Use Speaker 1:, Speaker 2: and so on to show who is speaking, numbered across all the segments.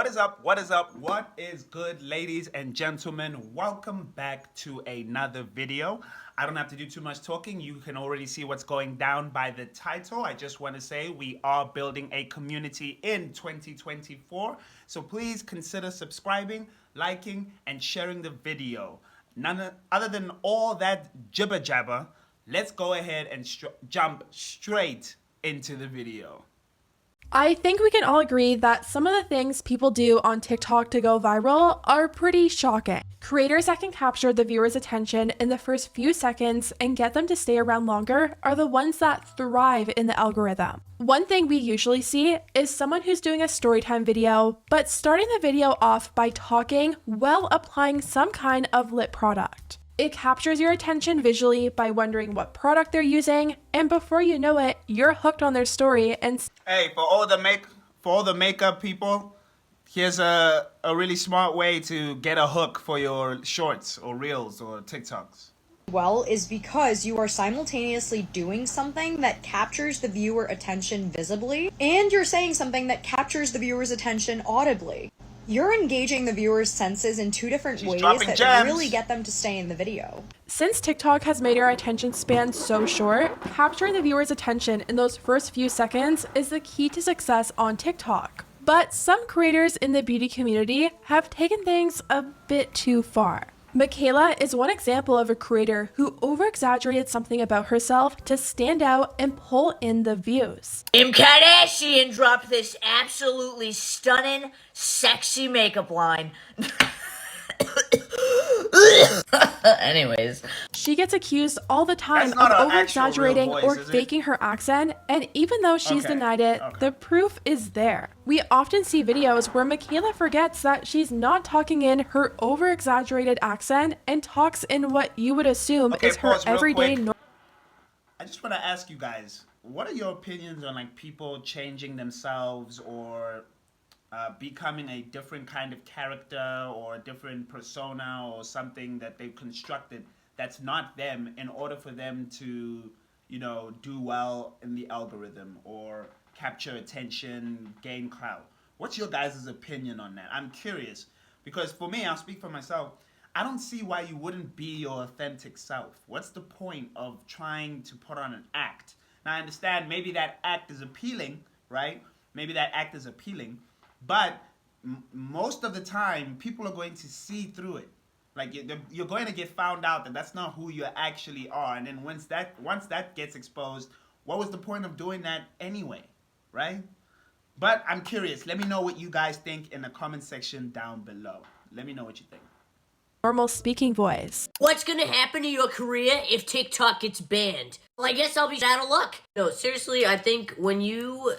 Speaker 1: What is up? What is up? What is good, ladies and gentlemen? Welcome back to another video. I don't have to do too much talking. You can already see what's going down by the title. I just want to say we are building a community in 2024. So please consider subscribing, liking, and sharing the video. Other than all that jibber jabber, let's go ahead and jump straight into the video.
Speaker 2: I think we can all agree that some of the things people do on TikTok to go viral are pretty shocking. Creators that can capture the viewer's attention in the first few seconds and get them to stay around longer are the ones that thrive in the algorithm. One thing we usually see is someone who's doing a storytime video, but starting the video off by talking while applying some kind of lip product. It captures your attention visually by wondering what product they're using, and before you know it, you're hooked on their story. And
Speaker 1: hey, for all the makeup people, here's a really smart way to get a hook for your shorts or reels or TikToks.
Speaker 3: Well, is because you are simultaneously doing something that captures the viewer attention visibly, and you're saying something that captures the viewer's attention audibly. You're engaging the viewer's senses in two different ways that really get them to stay in the video.
Speaker 2: Since TikTok has made our attention span so short, capturing the viewer's attention in those first few seconds is the key to success on TikTok. But some creators in the beauty community have taken things a bit too far. Michaela is one example of a creator who over-exaggerated something about herself to stand out and pull in the views.
Speaker 4: Kim Kardashian dropped this absolutely stunning, sexy makeup line. Anyways.
Speaker 2: She gets accused all the time of over-exaggerating or faking her accent, and even though she's denied it, the proof is there. We often see videos where Michaela forgets that she's not talking in her over-exaggerated accent and talks in what you would assume is her everyday normal.
Speaker 1: I just want to ask you guys, what are your opinions on like people changing themselves or becoming a different kind of character or a different persona or something that they've constructed that's not them in order for them to, you know, do well in the algorithm or capture attention, gain clout? What's your guys' opinion on that? I'm curious because for me, I'll speak for myself. I don't see why you wouldn't be your authentic self. What's the point of trying to put on an act? Now, I understand maybe that act is appealing, right? Maybe that act is appealing. But most of the time, people are going to see through it. Like you're going to get found out that that's not who you actually are. And then once that gets exposed, what was the point of doing that anyway, right? But I'm curious. Let me know what you guys think in the comment section down below. Let me know what you think.
Speaker 2: Normal speaking voice.
Speaker 4: What's gonna happen to your career if TikTok gets banned? Well, I guess I'll be out of luck. No, seriously, I think when you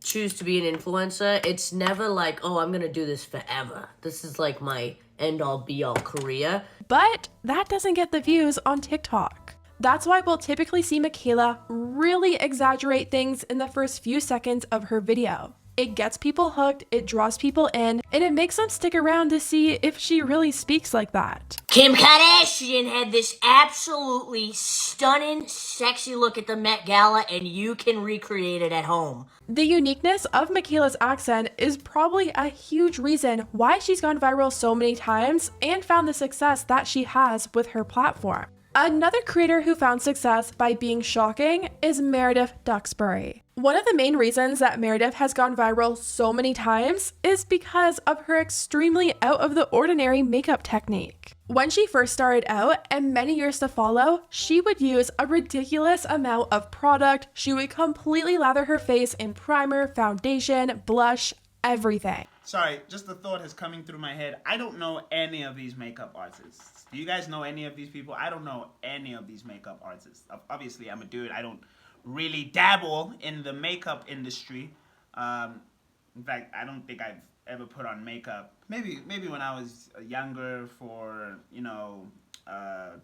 Speaker 4: choose to be an influencer, it's never like, oh, I'm gonna do this forever. This is like my end-all be-all career.
Speaker 2: But that doesn't get the views on TikTok. That's why we'll typically see Michaela really exaggerate things in the first few seconds of her video. It gets people hooked, it draws people in, and it makes them stick around to see if she really speaks like that.
Speaker 4: Kim Kardashian had this absolutely stunning, sexy look at the Met Gala, and you can recreate it at home.
Speaker 2: The uniqueness of Michaela's accent is probably a huge reason why she's gone viral so many times and found the success that she has with her platform. Another creator who found success by being shocking is Meredith Duxbury. One of the main reasons that Meredith has gone viral so many times is because of her extremely out of the ordinary makeup technique. When she first started out, and many years to follow, she would use a ridiculous amount of product. She would completely lather her face in primer, foundation, blush, everything.
Speaker 1: Sorry, just the thought is coming through my head. I don't know any of these makeup artists. Do you guys know any of these people? I don't know any of these makeup artists. Obviously, I'm a dude. I don't really dabble in the makeup industry. In fact, I don't think I've ever put on makeup. Maybe when I was younger for, you know,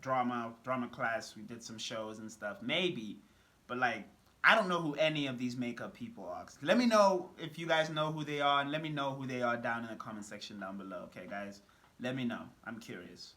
Speaker 1: drama class, we did some shows and stuff. Maybe, but like, I don't know who any of these makeup people are. Let me know if you guys know who they are, and let me know who they are down in the comment section down below. Okay, guys? Let me know. I'm curious.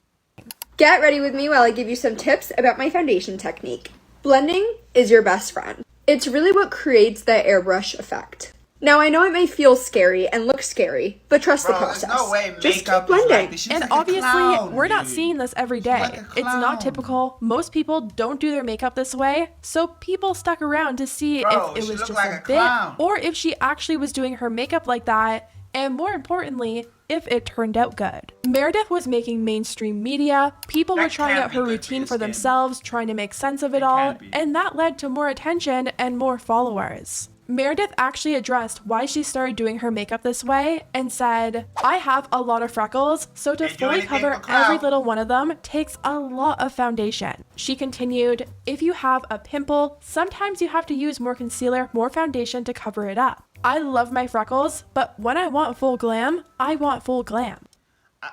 Speaker 5: Get ready with me while I give you some tips about my foundation technique. Blending is your best friend. It's really what creates the airbrush effect. Now, I know it may feel scary and look scary, but trust the process.
Speaker 1: There's no way
Speaker 5: Just keep
Speaker 1: makeup is
Speaker 5: blending.
Speaker 1: like this. She looks
Speaker 2: And
Speaker 1: like a
Speaker 2: obviously,
Speaker 1: clown,
Speaker 2: we're not
Speaker 1: dude.
Speaker 2: seeing this every day.
Speaker 1: like a
Speaker 2: It's not
Speaker 1: clown.
Speaker 2: typical. Most people don't do their makeup this way, so people stuck around to see
Speaker 1: Bro,
Speaker 2: if it
Speaker 1: she
Speaker 2: was
Speaker 1: looked
Speaker 2: just
Speaker 1: like
Speaker 2: a
Speaker 1: a
Speaker 2: bit
Speaker 1: clown.
Speaker 2: or if she actually was doing her makeup like that, and more importantly, if it turned out good. Meredith was making mainstream media, people were
Speaker 1: That
Speaker 2: trying
Speaker 1: can't
Speaker 2: out
Speaker 1: be
Speaker 2: her
Speaker 1: good for
Speaker 2: routine
Speaker 1: your
Speaker 2: for
Speaker 1: skin.
Speaker 2: themselves, trying to make sense of it
Speaker 1: It
Speaker 2: all,
Speaker 1: can't be.
Speaker 2: and that led to more attention and more followers. Meredith actually addressed why she started doing her makeup this way and said, I have a lot of freckles, so to
Speaker 1: They do
Speaker 2: fully
Speaker 1: anything
Speaker 2: cover
Speaker 1: for clout.
Speaker 2: every little one of them takes a lot of foundation. She continued, if you have a pimple, sometimes you have to use more concealer, more foundation to cover it up. I love my freckles, but when I want full glam, I want full glam.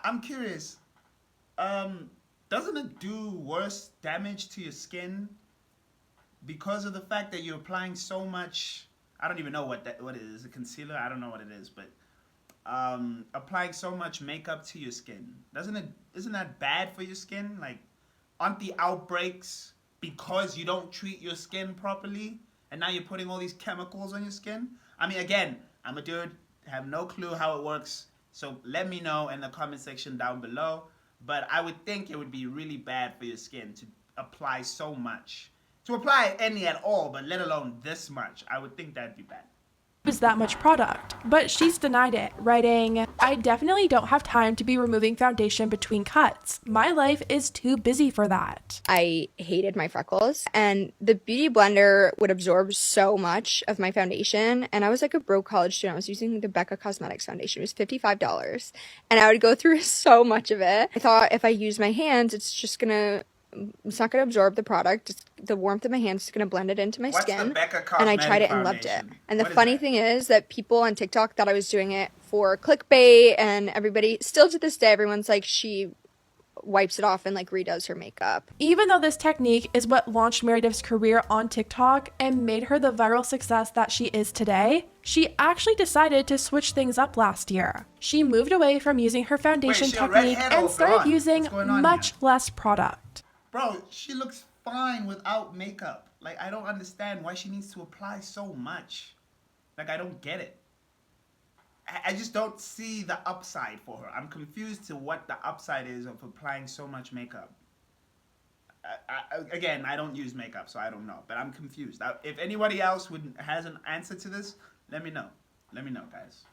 Speaker 1: I'm curious. Doesn't it do worse damage to your skin because of the fact that you're applying so much? I don't even know what it is. A concealer? I don't know what it is, but applying so much makeup to your skin, isn't that bad for your skin? Like, aren't the outbreaks because you don't treat your skin properly, and now you're putting all these chemicals on your skin? I mean, again, I'm a dude, have no clue how it works, so let me know in the comment section down below. But I would think it would be really bad for your skin to apply so much. To apply any at all, but let alone this much, I would think that'd be bad.
Speaker 2: Use that much product, but she's denied it, writing, I definitely don't have time to be removing foundation between cuts. My life is too busy for that.
Speaker 5: I hated my freckles, and the beauty blender would absorb so much of my foundation, and I was like a broke college student. I was using the Becca Cosmetics foundation. It was $55, and I would go through so much of it. I thought if I use my hands, it's not gonna absorb the product. The warmth of my hands is gonna blend it into my
Speaker 1: What's
Speaker 5: skin.
Speaker 1: the Becca
Speaker 5: And I
Speaker 1: Cosmetic
Speaker 5: tried it and loved it.
Speaker 1: Foundation?
Speaker 5: And the
Speaker 1: What is
Speaker 5: funny
Speaker 1: that?
Speaker 5: thing is that people on TikTok thought I was doing it for clickbait, and everybody still to this day, everyone's like, she wipes it off and like redoes her makeup.
Speaker 2: Even though this technique is what launched Meredith's career on TikTok and made her the viral success that she is today, she actually decided to switch things up last year. She moved away from using her foundation
Speaker 1: she a
Speaker 2: technique
Speaker 1: redhead or
Speaker 2: and started
Speaker 1: blonde?
Speaker 2: using
Speaker 1: What's going on
Speaker 2: much
Speaker 1: here?
Speaker 2: less product.
Speaker 1: Bro, she looks fine without makeup. Like, I don't understand why she needs to apply so much. Like, I don't get it. I just don't see the upside for her. I'm confused to what the upside is of applying so much makeup. Again, I don't use makeup, so I don't know. But I'm confused. If anybody else has an answer to this, let me know. Let me know, guys.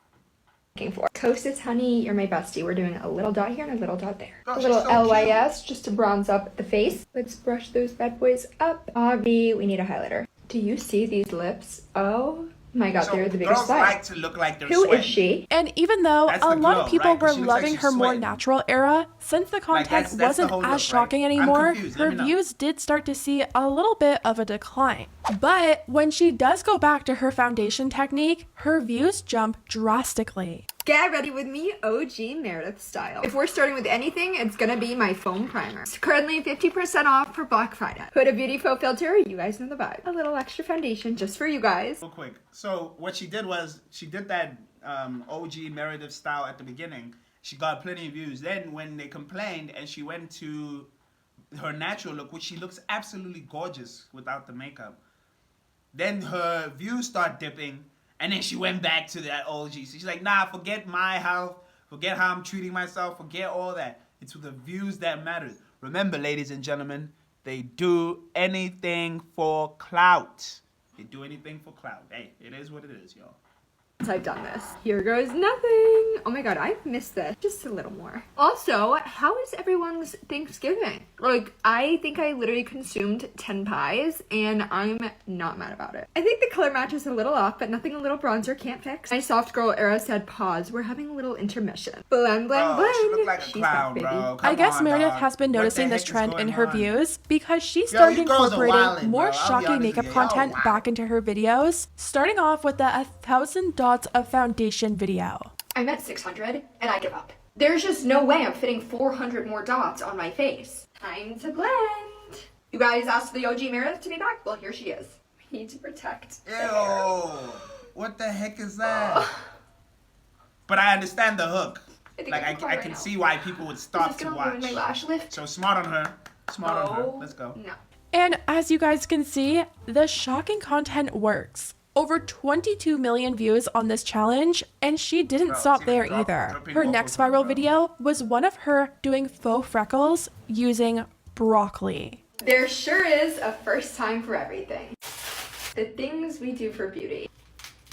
Speaker 5: Looking for Kosas, honey, you're my bestie. We're doing a little dot here and a little dot there.
Speaker 1: Gosh,
Speaker 5: A little
Speaker 1: she's so
Speaker 5: LYS just to bronze up the face. Let's brush those bad boys up. Avi, we need a highlighter. Do you see these lips? Oh my god,
Speaker 1: So
Speaker 5: they're the biggest
Speaker 1: girls
Speaker 5: size.
Speaker 1: like to look like they're
Speaker 5: Who
Speaker 1: sweating.
Speaker 5: is she?
Speaker 2: And even though
Speaker 1: That's
Speaker 2: a
Speaker 1: the
Speaker 2: lot
Speaker 1: glow,
Speaker 2: of people
Speaker 1: right? 'Cause
Speaker 2: were
Speaker 1: she looks like
Speaker 2: loving
Speaker 1: she's
Speaker 2: her more
Speaker 1: sweating.
Speaker 2: natural era, since the content
Speaker 1: that's the
Speaker 2: wasn't
Speaker 1: whole look,
Speaker 2: as shocking
Speaker 1: right? I'm
Speaker 2: anymore,
Speaker 1: confused. Let
Speaker 2: her
Speaker 1: me know.
Speaker 2: views did start to see a little bit of a decline. But when she does go back to her foundation technique, her views jump drastically.
Speaker 5: Get ready with me, OG Meredith style. If we're starting with anything, it's gonna be my foam primer. It's currently 50% off for Black Friday. Put a beauty faux filter, you guys know the vibe. A little extra foundation just for you guys.
Speaker 1: Real quick. So what she did was she did that OG Meredith style at the beginning. She got plenty of views. Then when they complained and she went to her natural look, which she looks absolutely gorgeous without the makeup, then her views start dipping, and then she went back to that OG. So she's like, nah, forget my health, forget how I'm treating myself, forget all that. It's the views that matter. Remember, ladies and gentlemen, they do anything for clout. They do anything for clout. Hey, it is what it is, y'all.
Speaker 5: I've done this. Here goes nothing. Oh my god, I've missed this. Just a little more. Also, how is everyone's Thanksgiving? Like, I think I literally consumed 10 pies, and I'm not mad about it. I think the color match is a little off, but nothing a little bronzer can't fix. My soft girl era said pause. We're having a little intermission. Blend, blend,
Speaker 1: Bro,
Speaker 5: blend.
Speaker 1: she look like a
Speaker 5: She's
Speaker 1: clown,
Speaker 5: back,
Speaker 1: bro.
Speaker 5: baby.
Speaker 1: Come
Speaker 2: I guess
Speaker 1: on,
Speaker 2: Meredith
Speaker 1: dog.
Speaker 2: has been
Speaker 1: What the
Speaker 2: noticing this
Speaker 1: heck is
Speaker 2: trend in
Speaker 1: going
Speaker 2: her
Speaker 1: on?
Speaker 2: views because she
Speaker 1: Yo,
Speaker 2: started
Speaker 1: you girls are
Speaker 2: incorporating
Speaker 1: wildin',
Speaker 2: more
Speaker 1: bro. I'll be
Speaker 2: shocking
Speaker 1: honest
Speaker 2: makeup
Speaker 1: with you. Y'all
Speaker 2: content
Speaker 1: wild.
Speaker 2: back into her videos, starting off with the 1,000 dots of foundation video.
Speaker 6: I'm at 600 and I give up. There's just no way I'm fitting 400 more dots on my face. Time to blend. You guys asked the OG Meredith to be back? Well, here she is. We need to protect the hair.
Speaker 1: Ew. What the heck is that? But I understand the hook.
Speaker 6: think
Speaker 1: Like,
Speaker 6: I'm
Speaker 1: I
Speaker 6: right
Speaker 1: can
Speaker 6: now.
Speaker 1: see why people would
Speaker 6: Is
Speaker 1: stop
Speaker 6: this
Speaker 1: to
Speaker 6: gonna
Speaker 1: watch.
Speaker 6: ruin my lash lift?
Speaker 1: So smart on her. Smart on her.
Speaker 6: Oh,
Speaker 1: Let's go.
Speaker 6: No.
Speaker 2: And as you guys can see, the shocking content works. Over 22 million views on this challenge, and she didn't
Speaker 1: Bro,
Speaker 2: stop
Speaker 1: it's
Speaker 2: there
Speaker 1: even
Speaker 2: either.
Speaker 1: dropping
Speaker 2: Her
Speaker 1: off
Speaker 2: next
Speaker 1: of her,
Speaker 2: viral
Speaker 1: bro.
Speaker 2: video was one of her doing faux freckles using broccoli.
Speaker 6: There sure is a first time for everything. The things we do for beauty.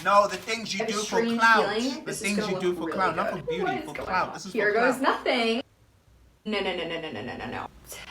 Speaker 1: No, the things you
Speaker 6: I have
Speaker 1: do
Speaker 6: a
Speaker 1: for
Speaker 6: strange
Speaker 1: clout.
Speaker 6: feeling
Speaker 1: The
Speaker 6: this is
Speaker 1: things
Speaker 6: gonna
Speaker 1: you do
Speaker 6: look
Speaker 1: for
Speaker 6: really
Speaker 1: clout, not for
Speaker 6: good.
Speaker 1: beauty,
Speaker 6: What is
Speaker 1: for
Speaker 6: going
Speaker 1: clout.
Speaker 6: on?
Speaker 1: This is
Speaker 6: Here
Speaker 1: for
Speaker 6: goes
Speaker 1: clout.
Speaker 6: nothing. No.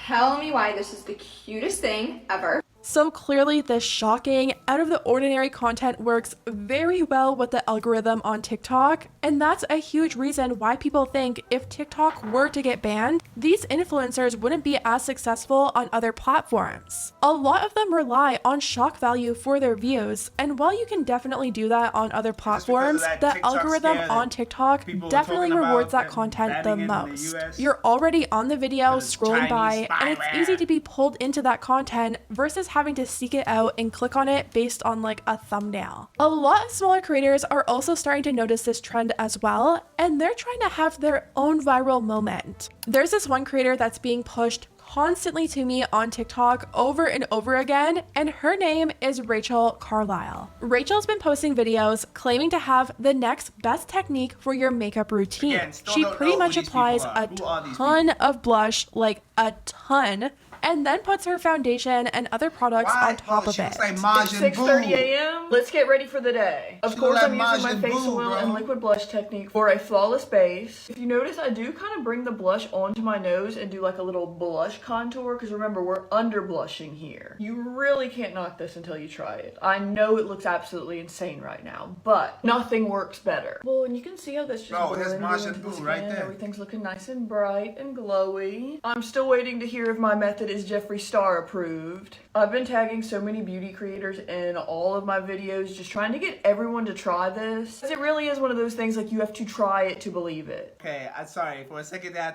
Speaker 6: Tell me why this is the cutest thing ever.
Speaker 2: So clearly this shocking, out of the ordinary content works very well with the algorithm on TikTok, and that's a huge reason why people think if TikTok were to get banned, these influencers wouldn't be as successful on other platforms. A lot of them rely on shock value for their views, and while you can definitely do that on other platforms,
Speaker 1: that
Speaker 2: the
Speaker 1: TikTok
Speaker 2: algorithm
Speaker 1: scare
Speaker 2: on
Speaker 1: that
Speaker 2: TikTok
Speaker 1: people were
Speaker 2: definitely
Speaker 1: talking about
Speaker 2: rewards that
Speaker 1: them
Speaker 2: content the
Speaker 1: banning it in the
Speaker 2: most.
Speaker 1: US?
Speaker 2: You're already on the video
Speaker 1: Because it's
Speaker 2: scrolling
Speaker 1: Chinese
Speaker 2: by, and it's
Speaker 1: spyware.
Speaker 2: easy to be pulled into that content versus having to seek it out and click on it based on like a thumbnail. A lot of smaller creators are also starting to notice this trend as well, and they're trying to have their own viral moment. There's this one creator that's being pushed constantly to me on TikTok over and over again, and her name is Rachel Carlisle. Rachel's been posting videos claiming to have the next best technique for your makeup routine.
Speaker 1: Again, still
Speaker 2: She
Speaker 1: don't
Speaker 2: pretty
Speaker 1: know who
Speaker 2: much
Speaker 1: these
Speaker 2: applies
Speaker 1: people are.
Speaker 2: a
Speaker 1: Who are these
Speaker 2: ton of blush, like a ton, and then puts her foundation and other products
Speaker 1: Why?
Speaker 2: on top
Speaker 1: Oh,
Speaker 2: of
Speaker 1: she
Speaker 2: it.
Speaker 1: looks like
Speaker 7: It's
Speaker 1: Majin
Speaker 7: 6:30
Speaker 1: Buu.
Speaker 7: a.m. Let's get ready for the day. Of
Speaker 1: She
Speaker 7: course,
Speaker 1: look
Speaker 7: I'm
Speaker 1: like
Speaker 7: using my
Speaker 1: Majin
Speaker 7: face
Speaker 1: Buu,
Speaker 7: oil
Speaker 1: bro.
Speaker 7: and liquid blush technique for a flawless base. If you notice, I do kind of bring the blush onto my nose and do like a little blush contour, because remember, we're under blushing here. You really can't knock this until you try it. I know it looks absolutely insane right now, but nothing works better. Well, and you can see how this just
Speaker 1: Bro, there's
Speaker 7: blends
Speaker 1: Majin
Speaker 7: into the
Speaker 1: Buu right
Speaker 7: skin.
Speaker 1: there.
Speaker 7: Everything's looking nice and bright and glowy. I'm still waiting to hear if my method is Jeffree Star approved. I've been tagging so many beauty creators in all of my videos, just trying to get everyone to try this. 'Cause it really is one of those things, like, you have to try it to believe it.
Speaker 1: Okay, I'm sorry. For a second there, I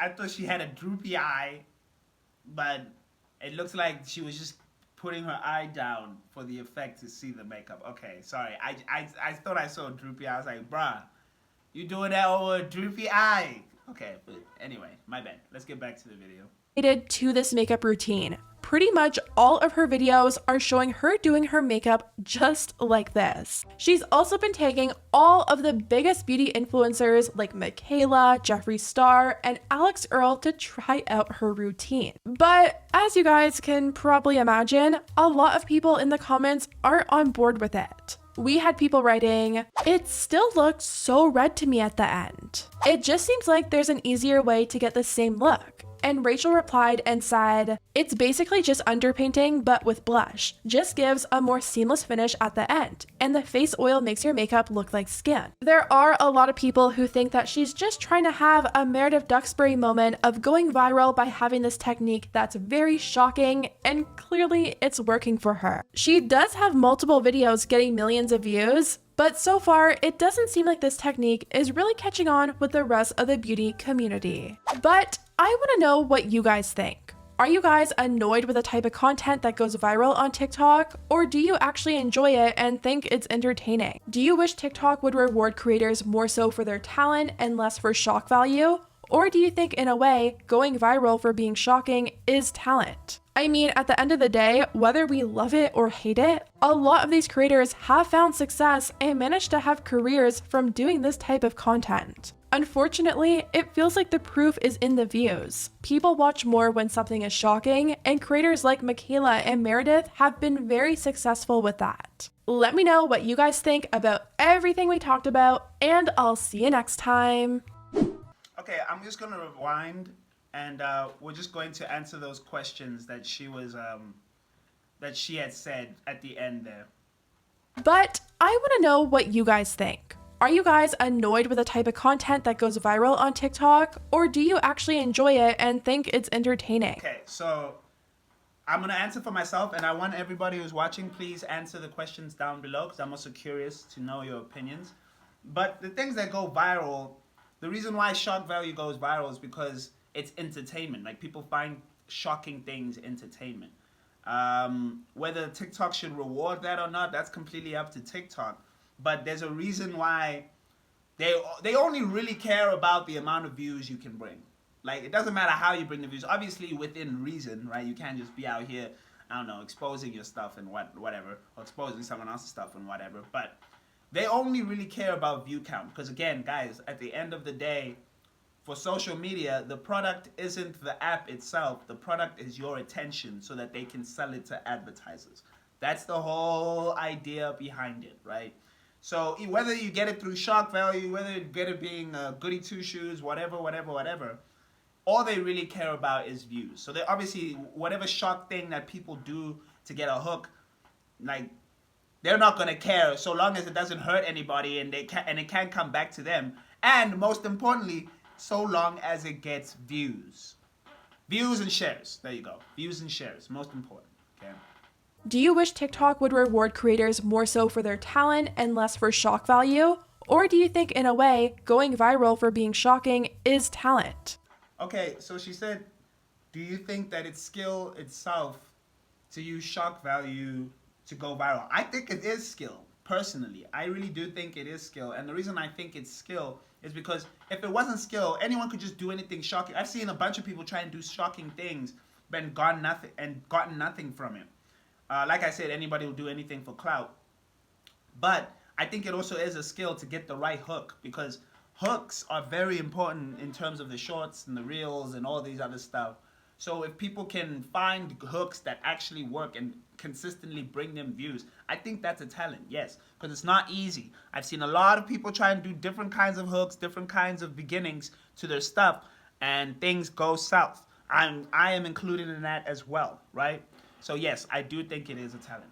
Speaker 1: thought she had a droopy eye, but it looks like she was just putting her eye down for the effect to see the makeup. Okay, sorry. I thought I saw a droopy eye. I was like, bruh, you doing that over a droopy eye? Okay, but anyway, my bad. Let's get back to the video.
Speaker 2: To this makeup routine. Pretty much all of her videos are showing her doing her makeup just like this. She's also been tagging all of the biggest beauty influencers like Michaela, Jeffree Star, and Alex Earl to try out her routine. But as you guys can probably imagine, a lot of people in the comments aren't on board with it. We had people writing, "It still looks so red to me at the end. It just seems like there's an easier way to get the same look." And Rachel replied and said, "It's basically just underpainting, but with blush. Just gives a more seamless finish at the end, and the face oil makes your makeup look like skin." There are a lot of people who think that she's just trying to have a Meredith Duxbury moment of going viral by having this technique that's very shocking, and clearly it's working for her. She does have multiple videos getting millions of views, but so far, it doesn't seem like this technique is really catching on with the rest of the beauty community. But I want to know what you guys think. Are you guys annoyed with the type of content that goes viral on TikTok, or do you actually enjoy it and think it's entertaining? Do you wish TikTok would reward creators more so for their talent and less for shock value? Or do you think in a way, going viral for being shocking is talent? I mean, at the end of the day, whether we love it or hate it, a lot of these creators have found success and managed to have careers from doing this type of content. Unfortunately, it feels like the proof is in the views. People watch more when something is shocking, and creators like Michaela and Meredith have been very successful with that. Let me know what you guys think about everything we talked about, and I'll see you next time.
Speaker 1: Okay, I'm just gonna rewind, and we're just going to answer those questions that she had said at the end there.
Speaker 2: But I want to know what you guys think. Are you guys annoyed with the type of content that goes viral on TikTok, or do you actually enjoy it and think it's entertaining?
Speaker 1: Okay, so I'm going to answer for myself, and I want everybody who's watching, please answer the questions down below, because I'm also curious to know your opinions. But the things that go viral, the reason why shock value goes viral is because it's entertainment. Like, people find shocking things entertainment. Whether TikTok should reward that or not, that's completely up to TikTok. But there's a reason why they only really care about the amount of views you can bring. Like, it doesn't matter how you bring the views. Obviously, within reason, right? You can't just be out here I don't know, exposing your stuff and whatever, or exposing someone else's stuff and whatever. But they only really care about view count. Because again, guys, at the end of the day, for social media, the product isn't the app itself. The product is your attention so that they can sell it to advertisers. That's the whole idea behind it, right? So whether you get it through shock value, whether you get it being goody two shoes, whatever, all they really care about is views. So they obviously, whatever shock thing that people do to get a hook, like, they're not gonna care so long as it doesn't hurt anybody and it can't come back to them. And most importantly, so long as it gets views. Views and shares. There you go. Views and shares. Most important. Okay.
Speaker 2: Do you wish TikTok would reward creators more so for their talent and less for shock value? Or do you think, in a way, going viral for being shocking is talent?
Speaker 1: Okay, so she said, do you think that it's skill itself to use shock value to go viral? I think it is skill, personally. I really do think it is skill. And the reason I think it's skill is because if it wasn't skill, anyone could just do anything shocking. I've seen a bunch of people try and do shocking things, but gotten nothing from it. Like I said, anybody will do anything for clout. But I think it also is a skill to get the right hook, because hooks are very important in terms of the shorts and the reels and all these other stuff. So if people can find hooks that actually work and consistently bring them views, I think that's a talent, yes, because it's not easy. I've seen a lot of people try and do different kinds of hooks, different kinds of beginnings to their stuff, and things go south. I am included in that as well, right? So yes, I do think it is a talent.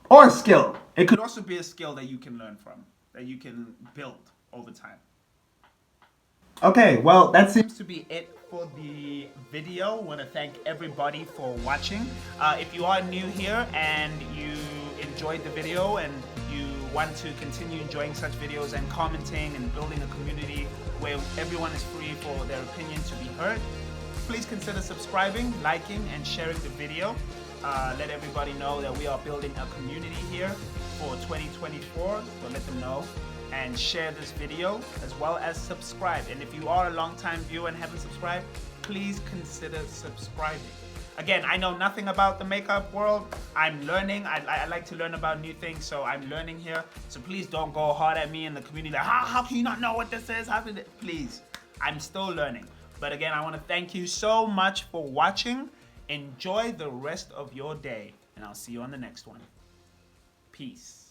Speaker 1: Or a skill. It could also be a skill that you can learn from, that you can build over time. Okay, well, that seems to be it for the video. I want to thank everybody for watching. If you are new here and you enjoyed the video and you want to continue enjoying such videos and commenting and building a community where everyone is free for their opinion to be heard, please consider subscribing, liking, and sharing the video. Let everybody know that we are building a community here for 2024, so let them know. And share this video as well as subscribe. And if you are a long-time viewer and haven't subscribed, please consider subscribing. Again, I know nothing about the makeup world. I'm learning. I like to learn about new things, so I'm learning here. So please don't go hard at me in the community. Like, how can you not know what this is? Please, I'm still learning. But again, I want to thank you so much for watching. Enjoy the rest of your day, and I'll see you on the next one. Peace.